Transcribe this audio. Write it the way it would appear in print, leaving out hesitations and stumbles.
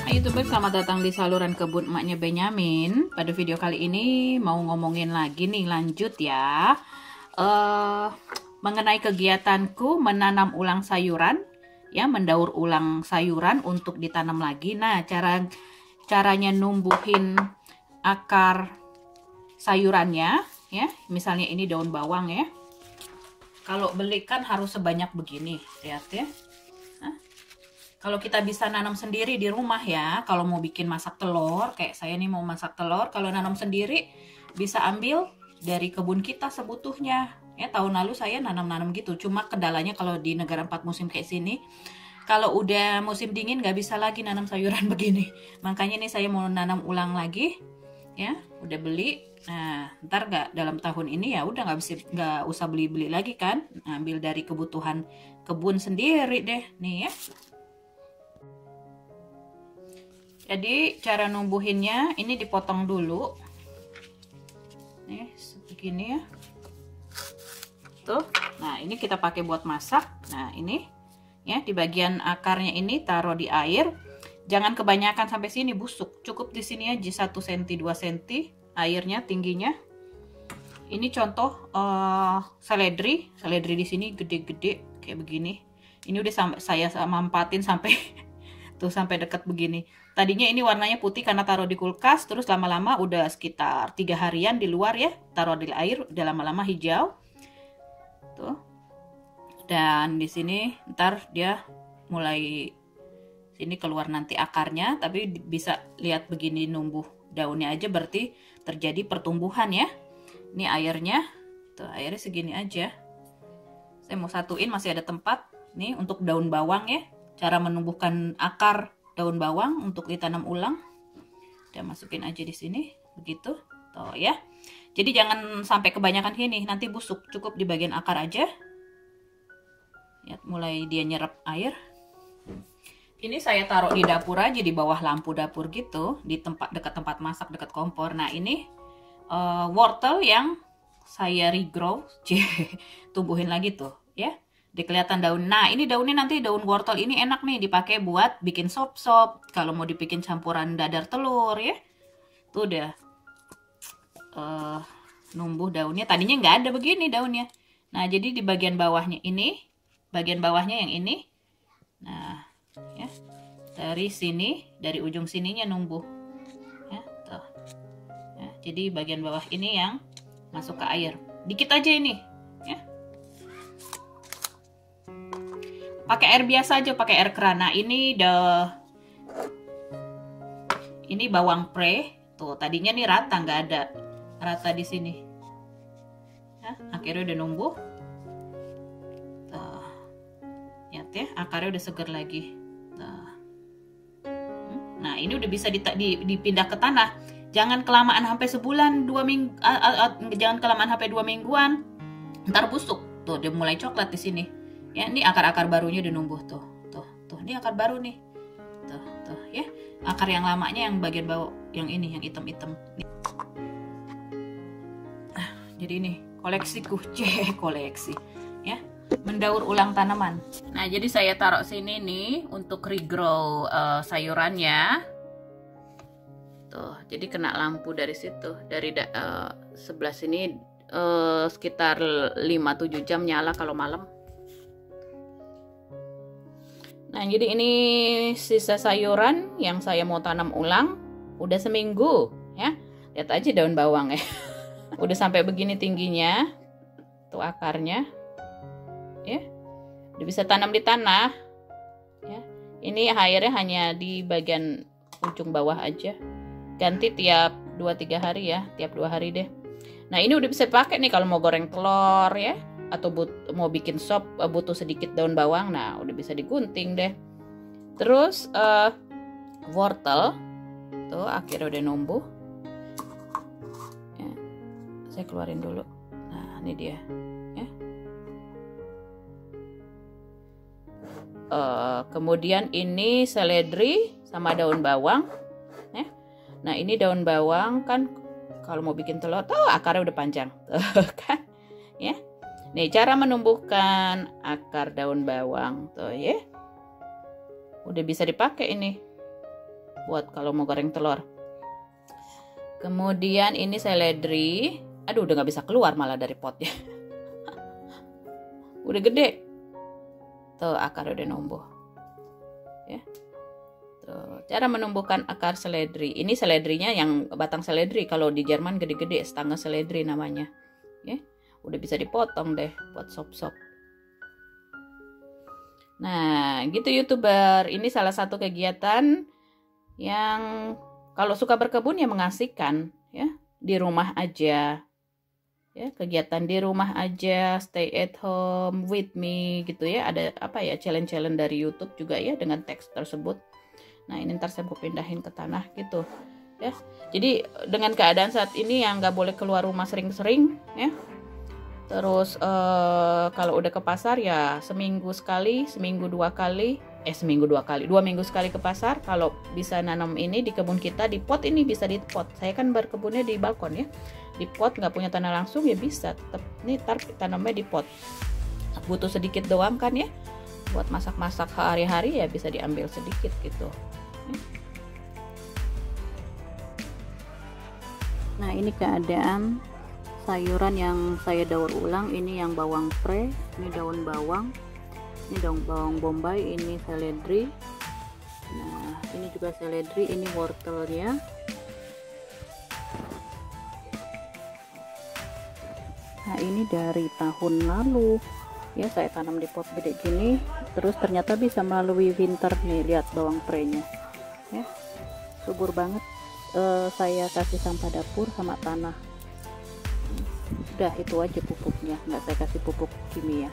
Hai YouTuber, selamat datang di saluran kebun emaknya Benyamin. Pada video kali ini mau ngomongin lagi nih, lanjut ya, mengenai kegiatanku menanam ulang sayuran, ya, mendaur ulang sayuran untuk ditanam lagi. Nah, caranya numbuhin akar sayurannya, ya, misalnya ini daun bawang ya. Kalau beli kan harus sebanyak begini, lihat ya. Kalau kita bisa nanam sendiri di rumah ya, kalau mau bikin masak telur, kayak saya nih mau masak telur, kalau nanam sendiri bisa ambil dari kebun kita sebutuhnya. Ya, tahun lalu saya nanam-nanam gitu, cuma kendalanya kalau di negara 4 musim kayak sini, kalau udah musim dingin nggak bisa lagi nanam sayuran begini. Makanya nih saya mau nanam ulang lagi, ya, udah beli. Nah, ntar nggak dalam tahun ini ya udah nggak usah beli-beli lagi kan, ambil dari kebutuhan kebun sendiri deh, nih ya. Jadi cara numbuhinnya ini dipotong dulu, nih begini ya, tuh. Nah ini kita pakai buat masak. Nah ini ya, di bagian akarnya ini taruh di air, jangan kebanyakan sampai sini busuk, cukup di sini aja 1 cm 2 cm airnya tingginya. Ini contoh seledri di sini gede-gede kayak begini. Ini udah saya mampatin sampai tuh sampai dekat begini. Tadinya ini warnanya putih karena taruh di kulkas, terus lama-lama udah sekitar 3 harian di luar ya, taruh di air, udah lama-lama hijau. Tuh. Dan di sini ntar dia mulai sini keluar nanti akarnya, tapi bisa lihat begini numbuh daunnya aja, berarti terjadi pertumbuhan ya. Ini airnya, tuh airnya segini aja. Saya mau satuin, masih ada tempat. Nih untuk daun bawang ya. Cara menumbuhkan akar daun bawang untuk ditanam ulang. Udah masukin aja di sini, begitu. Tuh ya. Jadi jangan sampai kebanyakan sini, nanti busuk. Cukup di bagian akar aja. Ya, mulai dia nyerap air. Ini saya taruh di dapur aja, di bawah lampu dapur gitu, di dekat tempat masak, dekat kompor. Nah ini wortel yang saya regrow, tumbuhin lagi tuh ya. Kelihatan daun. Nah ini daunnya, nanti daun wortel ini enak nih dipakai buat bikin sop-sop, kalau mau dibikin campuran dadar telur ya. Tuh udah numbuh daunnya, tadinya nggak ada begini daunnya. Nah jadi di bagian bawahnya ini, bagian bawahnya yang ini, nah ya, dari sini, dari ujung sininya numbuh ya, tuh ya. Jadi bagian bawah ini yang masuk ke air dikit aja ini ya. Pakai air biasa aja, pakai air keran. Nah ini ini bawang pre tuh, tadinya nih rata, nggak ada rata di sini ya, akhirnya udah numbuh tuh. Lihat ya, akarnya udah seger lagi tuh. Nah ini udah bisa dipindah ke tanah. Jangan kelamaan sampai sebulan 2 minggu, jangan kelamaan sampai 2 mingguan, ntar busuk. Tuh dia mulai coklat di sini. Ya, ini akar-akar barunya udah numbuh tuh. Tuh, ini akar baru nih. Tuh, ya. Akar yang lamanya yang bagian bawah, yang ini, yang hitam-hitam. Jadi ini koleksiku, koleksi. Ya, mendaur ulang tanaman. Nah, jadi saya taruh sini nih untuk regrow sayurannya. Tuh, jadi kena lampu dari situ, dari sebelah sini sekitar 5-7 jam nyala kalau malam. Nah, jadi ini sisa sayuran yang saya mau tanam ulang, udah seminggu ya. Lihat aja daun bawang ya. Udah sampai begini tingginya. Tuh akarnya. Ya. Udah bisa tanam di tanah. Ya. Ini airnya hanya di bagian ujung bawah aja. Ganti tiap 2-3 hari ya, tiap 2 hari deh. Nah, ini udah bisa pakai nih kalau mau goreng telur ya, atau mau bikin sop, butuh sedikit daun bawang. Nah udah bisa digunting deh. Terus wortel tuh akhirnya udah numbuh ya, saya keluarin dulu. Nah ini dia ya. Kemudian ini seledri sama daun bawang ya. Nah ini daun bawang kan kalau mau bikin telur tuh akarnya udah panjang tuh kan ya. Nih cara menumbuhkan akar daun bawang tuh ya. Udah bisa dipakai ini. buat kalau mau goreng telur. Kemudian ini seledri. Aduh, udah nggak bisa keluar malah dari potnya. Udah gede. Tuh, akar udah numbuh. Ya. Tuh, cara menumbuhkan akar seledri. Ini seledrinya yang batang seledri. Kalau di Jerman gede-gede, setengah seledri namanya. Ya. Udah bisa dipotong deh buat sop-sop. Nah, gitu YouTuber. Ini salah satu kegiatan yang kalau suka berkebun ya mengasihkan, ya. Di rumah aja. Ya, kegiatan di rumah aja, stay at home with me gitu ya. Ada apa ya, challenge-challenge dari YouTube juga ya dengan teks tersebut. Nah, ini ntar saya mau pindahin ke tanah gitu ya. Jadi dengan keadaan saat ini yang nggak boleh keluar rumah sering-sering ya. Terus kalau udah ke pasar ya seminggu sekali, seminggu dua kali, 2 minggu sekali ke pasar. Kalau bisa nanam ini di kebun kita, di pot ini bisa di pot. Saya kan berkebunnya di balkon ya. Di pot nggak punya tanah langsung ya bisa tetap nih tanamnya di pot. Butuh sedikit doang kan ya. Buat masak-masak hari-hari ya bisa diambil sedikit gitu. Nah, ini keadaan sayuran yang saya daur ulang. Ini yang bawang pre, ini daun bawang, ini daun bawang bombay, ini seledri. Nah, ini juga seledri, ini wortelnya. Nah, ini dari tahun lalu ya, saya tanam di pot gede gini, terus ternyata bisa melalui winter nih. Lihat bawang prenya ya, subur banget. Saya kasih sampah dapur sama tanah. Udah itu aja pupuknya, nggak saya kasih pupuk kimia.